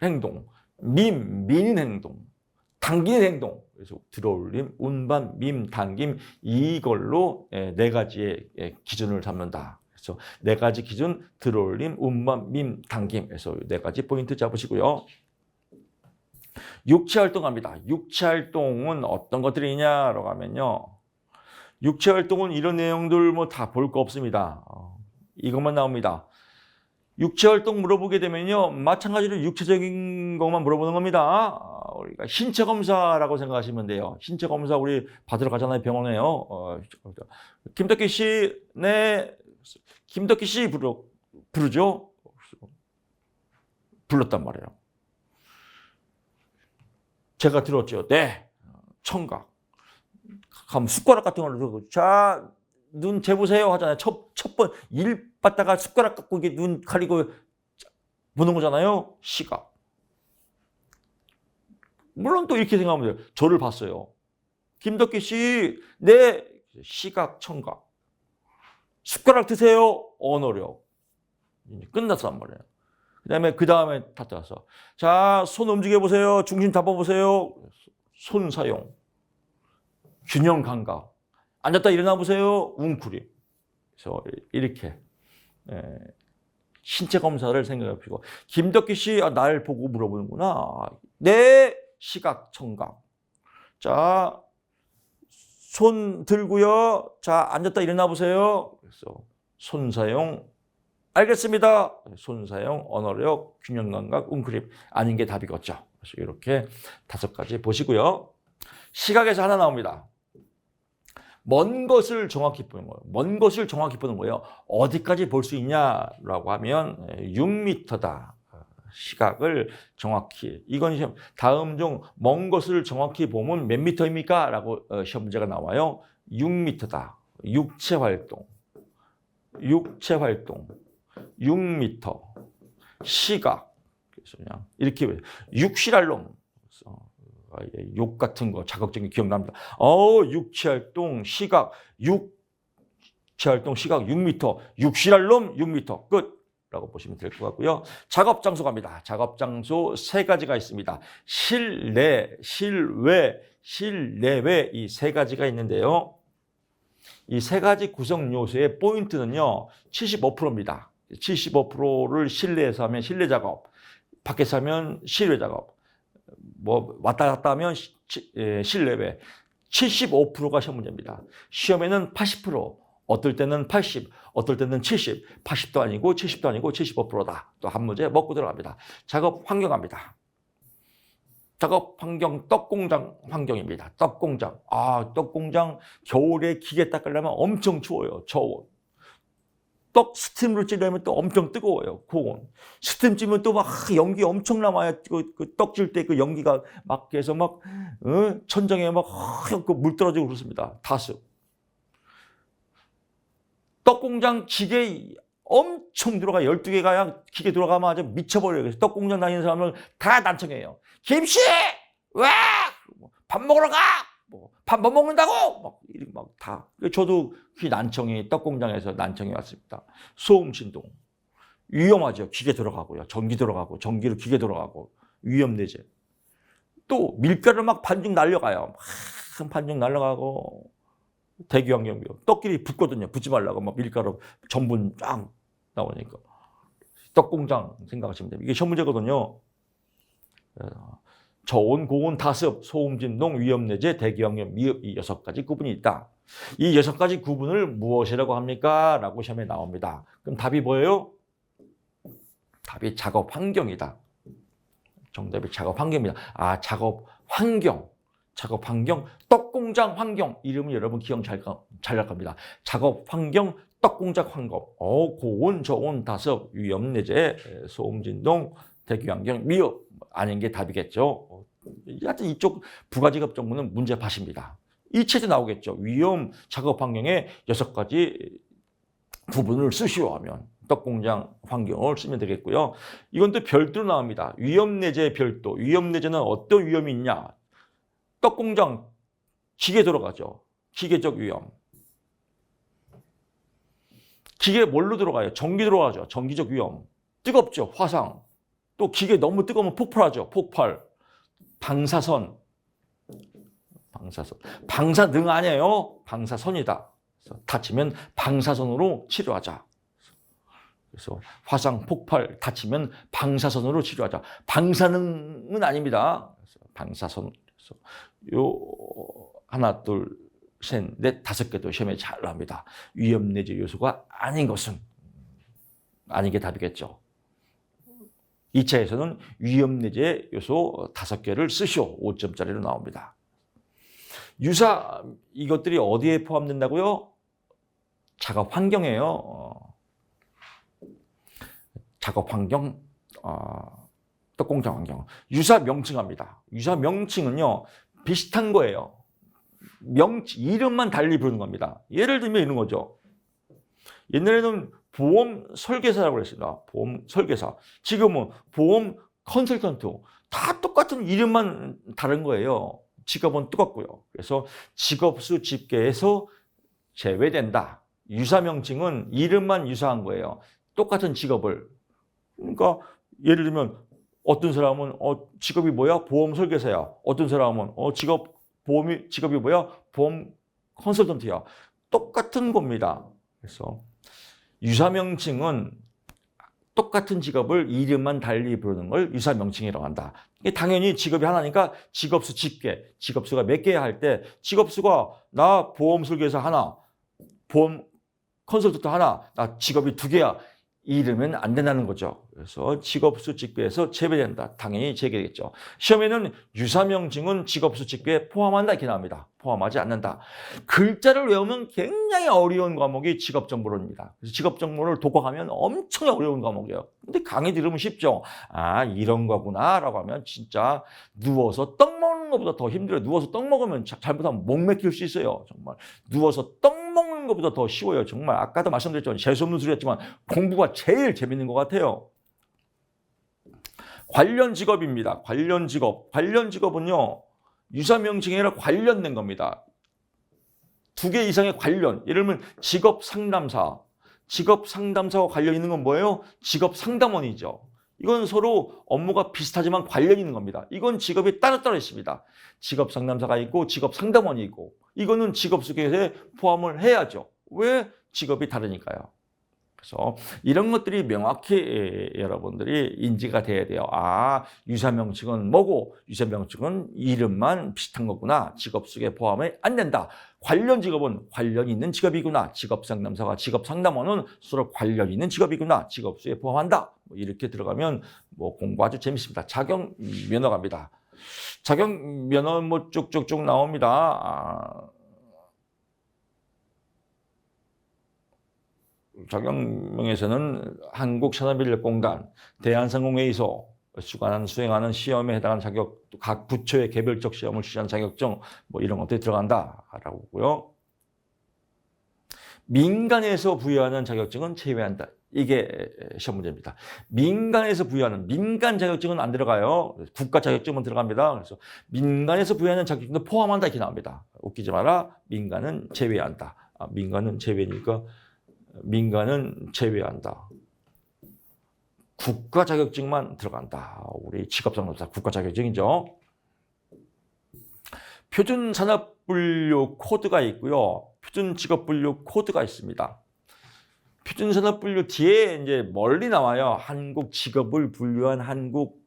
행동, 미는 행동, 당기는 행동. 그래서 들어올림, 운반, 당김 이걸로 4가지의 기준을 잡는다. 그래서 4가지 기준, 들어올림, 운반, 당김. 그래서 4가지 포인트 잡으시고요. 육체 활동합니다. 육체 활동은 어떤 것들이냐라고 하면요. 육체 활동은 이런 내용들 뭐 다 볼 거 없습니다. 이것만 나옵니다. 육체 활동 물어보게 되면요. 마찬가지로 육체적인 것만 물어보는 겁니다. 우리가 신체 검사라고 생각하시면 돼요. 신체 검사 우리 받으러 가잖아요. 병원에요. 김덕기 씨, 네. 김덕기 씨 부르죠? 불렀단 말이에요. 제가 들었죠. 네. 청각. 그럼 숟가락 같은 걸 들고 자, 눈 재보세요 하잖아요. 첫 번 일 받다가 숟가락 갖고 이게 눈 가리고 보는 거잖아요. 시각. 물론 또 이렇게 생각하면 돼요. 저를 봤어요. 김덕기 씨, 네. 시각, 청각. 숟가락 드세요. 언어력. 끝났단 말이에요. 그 다음에 다 따라서 자, 손 움직여 보세요. 중심 잡아 보세요. 손 사용. 균형 감각. 앉았다 일어나 보세요. 웅크림. 그래서 이렇게 신체 검사를 생각해 보시고 김덕기 씨, 날 보고 물어보는구나. 네, 시각, 청각. 자, 손 들고요. 자, 앉았다 일어나 보세요. 그래서 손 사용. 알겠습니다. 손 사용, 언어력, 균형 감각, 웅크림. 아닌 게 답이겠죠. 그래서 이렇게 5가지 보시고요. 시각에서 하나 나옵니다. 먼 것을 정확히 보는 거예요. 먼 것을 정확히 보는 거예요. 어디까지 볼 수 있냐라고 하면 6m다. 시각을 정확히. 이건 다음 중 먼 것을 정확히 보면 몇 미터입니까? 라고 시험 문제가 나와요. 6m다. 육체 활동. 6m. 시각. 그래서 그냥 이렇게 육실알롱. 욕 같은 거 자극적인 기억납니다. 육체활동, 시각, 육체활동, 시각 6m, 육실알놈 6m 끝. 라고 보시면 될 것 같고요. 작업 장소 갑니다. 작업 장소 세 가지가 있습니다. 실내, 실외, 실내외 이 세 가지가 있는데요. 이 세 가지 구성 요소의 포인트는요. 75%입니다. 75%를 실내에서 하면 실내 작업, 밖에서 하면 실외 작업, 뭐 왔다 갔다 하면 실내외. 75%가 시험 문제입니다. 시험에는 80%, 어떨 때는 80, 어떨 때는 70, 80도 아니고 70도 아니고 75%다. 또 한 문제 먹고 들어갑니다. 작업 환경 갑니다. 작업 환경 떡공장 환경입니다. 떡공장. 떡공장 겨울에 기계 닦으려면 엄청 추워요. 저온. 떡 스팀으로 찌려면 또 엄청 뜨거워요. 고온. 스팀 찌면 또 막 연기 엄청 남아요. 떡 찔 때 그 연기가 막 해서 막 천장에 막 물 떨어지고 그렇습니다. 다습. 떡공장 기계 엄청 들어가 12개가 기계 들어가면 아주 미쳐버려요. 그래서 떡공장 다니는 사람은 다 난청해요. 김씨! 왜? 밥 먹으러 가! 밥 못 먹는다고! 막 다. 저도 그 난청이 떡공장에서 난청이 왔습니다. 소음 진동. 위험하죠. 기계 들어가고요. 전기 들어가고 전기로 기계 들어가고 위험 내재. 또 밀가루 막 반죽 날려가요. 막 반죽 날려가고 대기환경 위험. 떡끼리 붙거든요. 붙지 말라고 막 밀가루 전분 쫙 나오니까. 떡공장 생각하시면 됩니다. 이게 시험 문제거든요. 저온, 고온, 다습, 소음, 진동, 위험 내재, 대기환경, 미흡 이 6가지 구분이 있다. 이 6가지 구분을 무엇이라고 합니까? 라고 시험에 나옵니다. 그럼 답이 뭐예요? 답이 작업 환경이다. 정답이 작업 환경입니다. 작업 환경. 작업 환경, 떡공장 환경. 이름은 여러분 기억 잘 할 겁니다. 작업 환경, 떡공장 환경. 고온, 저온, 다습, 위험 내재, 소음, 진동, 대기환경, 미흡. 아닌 게 답이겠죠. 하여튼 이쪽 부가직업 정보는 문제밭입니다. 이 책에 나오겠죠. 위험 작업 환경에 6가지 구분을 쓰시오 하면 떡공장 환경을 쓰면 되겠고요. 이건 또 별도로 나옵니다. 위험 내재 별도. 위험 내재는 어떤 위험이 있냐? 떡공장 기계 들어가죠. 기계적 위험. 기계 뭘로 들어가요? 전기 들어가죠. 전기적 위험. 뜨겁죠. 화상. 또 기계 너무 뜨거우면 폭발하죠. 폭발. 방사선. 방사능 아니에요. 방사선이다. 다치면 방사선으로 치료하자. 그래서 화상, 폭발, 다치면 방사선으로 치료하자. 방사능은 아닙니다. 그래서 방사선. 그래서 요 하나, 둘, 셋, 넷, 5개도 시험에 잘 나옵니다. 위험 내재 요소가 아닌 것은 아닌 게 답이겠죠. 2차에서는 위험 내재 요소 5개를 쓰시오. 5점짜리로 나옵니다. 유사 이것들이 어디에 포함된다고요? 작업 환경이에요. 작업 환경, 떡공장 환경. 유사 명칭합니다. 유사 명칭은요 비슷한 거예요. 이름만 달리 부르는 겁니다. 예를 들면 이런 거죠. 옛날에는 보험 설계사라고 그랬습니다. 보험 설계사. 지금은 보험 컨설턴트. 다 똑같은 이름만 다른 거예요. 직업은 똑같고요. 그래서 직업수 집계에서 제외된다. 유사 명칭은 이름만 유사한 거예요. 똑같은 직업을. 그러니까 예를 들면 어떤 사람은 직업이 뭐야? 보험 설계사야. 어떤 사람은 직업이 뭐야? 보험 컨설턴트야. 똑같은 겁니다. 그래서 유사 명칭은 똑같은 직업을 이름만 달리 부르는 걸 유사 명칭이라고 한다. 당연히 직업이 하나니까 직업수 집계, 직업수가 몇 개야 할 때 직업수가 나 보험 설계사 하나, 보험 컨설턴트 하나, 나 직업이 2개야. 이러면 안 된다는 거죠. 그래서 직업수 집계에서 제외된다. 당연히 제외되겠죠. 시험에는 유사 명칭은 직업수 집계에 포함한다 이렇게 나옵니다. 포함하지 않는다. 글자를 외우면 굉장히 어려운 과목이 직업정보론입니다. 그래서 직업정보를 독학하면 엄청 어려운 과목이에요. 근데 강의 들으면 쉽죠. 이런 거구나 라고 하면 진짜 누워서 떡 먹는 것보다 더 힘들어요. 누워서 떡 먹으면 잘못하면 목 맥힐 수 있어요. 정말 누워서 떡 먹는 것보다 더 쉬워요. 정말 아까도 말씀드렸죠. 재수없는 소리였지만 공부가 제일 재밌는 것 같아요. 관련 직업입니다. 관련 직업. 관련 직업은요. 유사 명칭이 아니라 관련된 겁니다. 2개 이상의 관련. 예를 들면 직업 상담사, 직업 상담사와 관련 있는 건 뭐예요? 직업 상담원이죠. 이건 서로 업무가 비슷하지만 관련이 있는 겁니다. 이건 직업이 따로따로 있습니다. 직업 상담사가 있고 직업 상담원이 있고 이거는 직업 속에 포함을 해야죠. 왜? 직업이 다르니까요. 그래서 이런 것들이 명확히 여러분들이 인지가 돼야 돼요. 아, 유사명칭은 뭐고 유사명칭은 이름만 비슷한 거구나. 직업 속에 포함이 안 된다. 관련 직업은 관련 있는 직업이구나. 직업상담사가 직업상담원은 서로 관련 있는 직업이구나. 직업 속에 포함한다. 이렇게 들어가면 공부 아주 재밌습니다. 자격 면허갑니다. 자격 면허 쭉쭉쭉 나옵니다. 자격명에서는 한국산업인력공단, 대한상공회의소 수행하는 시험에 해당하는 자격, 각 부처의 개별적 시험을 취한 자격증 이런 것들이 들어간다라고 하고요. 민간에서 부여하는 자격증은 제외한다. 이게 시험 문제입니다. 민간에서 부여하는 민간 자격증은 안 들어가요. 국가 자격증은 들어갑니다. 그래서 민간에서 부여하는 자격증도 포함한다 이렇게 나옵니다. 웃기지 마라. 민간은 제외한다. 민간은 제외니까 민간은 제외한다. 국가 자격증만 들어간다. 우리 직업상담사 국가 자격증이죠. 표준 산업분류 코드가 있고요. 표준 직업분류 코드가 있습니다. 표준 산업분류 뒤에 이제 멀리 나와요. 한국 직업을 분류한 한국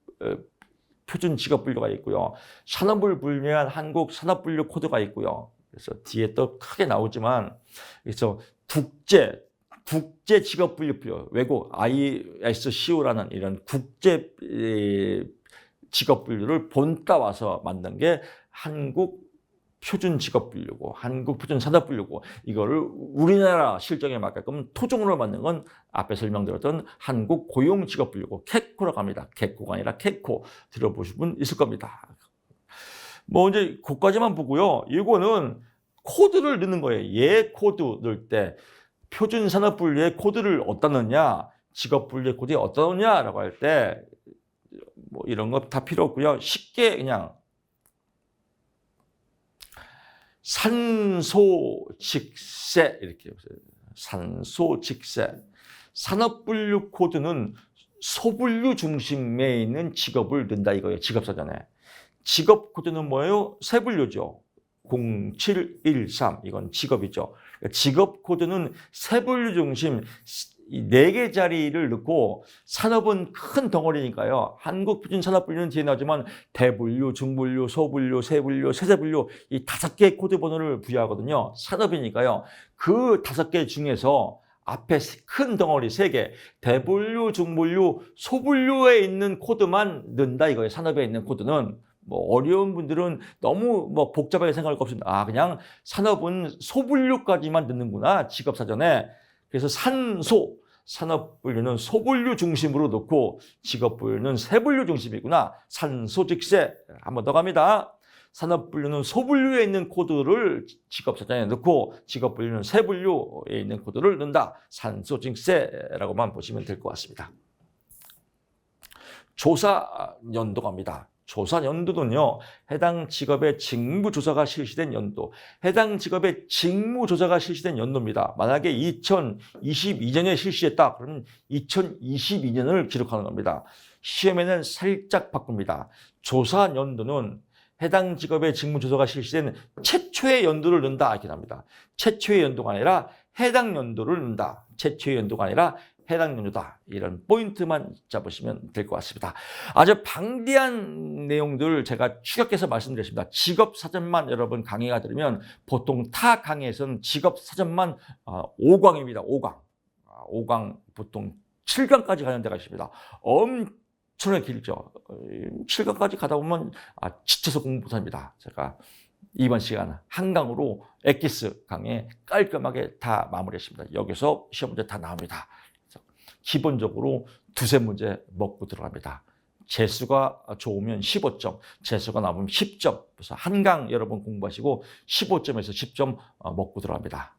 표준 직업분류가 있고요. 산업을 분류한 한국 산업분류 코드가 있고요. 그래서 뒤에 또 크게 나오지만 그래서 국제 직업분류표, 외국 ISCO라는 이런 국제 직업분류를 본따와서 만든 게 한국 표준 직업분류고 한국 표준 산업분류고 이거를 우리나라 실정에 맞게끔 토종으로 만든 건 앞에 설명드렸던 한국 고용 직업분류고 캐코라고 합니다. 캐코가 아니라 캐코 들어보신 분 있을 겁니다. 이제 그까지만 보고요. 이거는 코드를 넣는 거예요. 얘 코드 넣을 때 표준 산업분류의 코드를 어디다 넣냐, 직업분류의 코드에 어디다 넣냐라고 할 때 이런 거 다 필요 없고요. 쉽게 그냥 산소직세 이렇게 보세요. 산소직세. 산업분류 코드는 소분류 중심에 있는 직업을 넣는다 이거예요. 직업사전에. 직업 코드는 뭐예요? 세분류죠. 0713 이건 직업이죠. 직업 코드는 세분류 중심 4개 자리를 넣고 산업은 큰 덩어리니까요. 한국 표준 산업분류는 뒤에 나오지만 대분류, 중분류, 소분류, 세분류, 세세분류 이 5개의 코드 번호를 부여하거든요. 산업이니까요. 그 5개 중에서 앞에 큰 덩어리 3개 대분류, 중분류, 소분류에 있는 코드만 넣는다 이거예요. 산업에 있는 코드는. 어려운 분들은 너무 복잡하게 생각할 거 없습니다. 그냥 산업은 소분류까지만 넣는구나, 직업사전에. 그래서 산업분류는 소분류 중심으로 놓고 직업분류는 세분류 중심이구나. 산소직세. 한 번 더 갑니다. 산업분류는 소분류에 있는 코드를 직업사전에 넣고 직업분류는 세분류에 있는 코드를 넣는다. 산소직세라고만 보시면 될 것 같습니다. 조사 연도갑니다. 조사 연도는요, 해당 직업의 직무조사가 실시된 연도, 해당 직업의 직무조사가 실시된 연도입니다. 만약에 2022년에 실시했다, 그러면 2022년을 기록하는 겁니다. 시험에는 살짝 바꿉니다. 조사 연도는 해당 직업의 직무조사가 실시된 최초의 연도를 넣는다, 이렇게 나옵니다. 최초의 연도가 아니라 해당 연도를 넣는다. 최초의 연도가 아니라 해당 연도다. 이런 포인트만 잡으시면 될 것 같습니다. 아주 방대한 내용들 제가 추격해서 말씀드렸습니다. 직업사전만 여러분 강의가 들으면 보통 타 강의에서는 직업사전만 5강입니다. 5강. 5강 보통 7강까지 가는 데가 있습니다. 엄청나게 길죠. 7강까지 가다 보면 지쳐서 공부 못합니다. 제가 이번 시간 한강으로 엑기스 강의 깔끔하게 다 마무리했습니다. 여기서 시험 문제 다 나옵니다. 기본적으로 2-3문제 먹고 들어갑니다. 재수가 좋으면 15점, 재수가 나오면 10점. 그래서 한강 여러분 공부하시고 15점에서 10점 먹고 들어갑니다.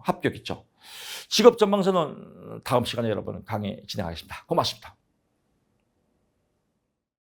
합격이죠. 직업전망서는 다음 시간에 여러분 강의 진행하겠습니다. 고맙습니다.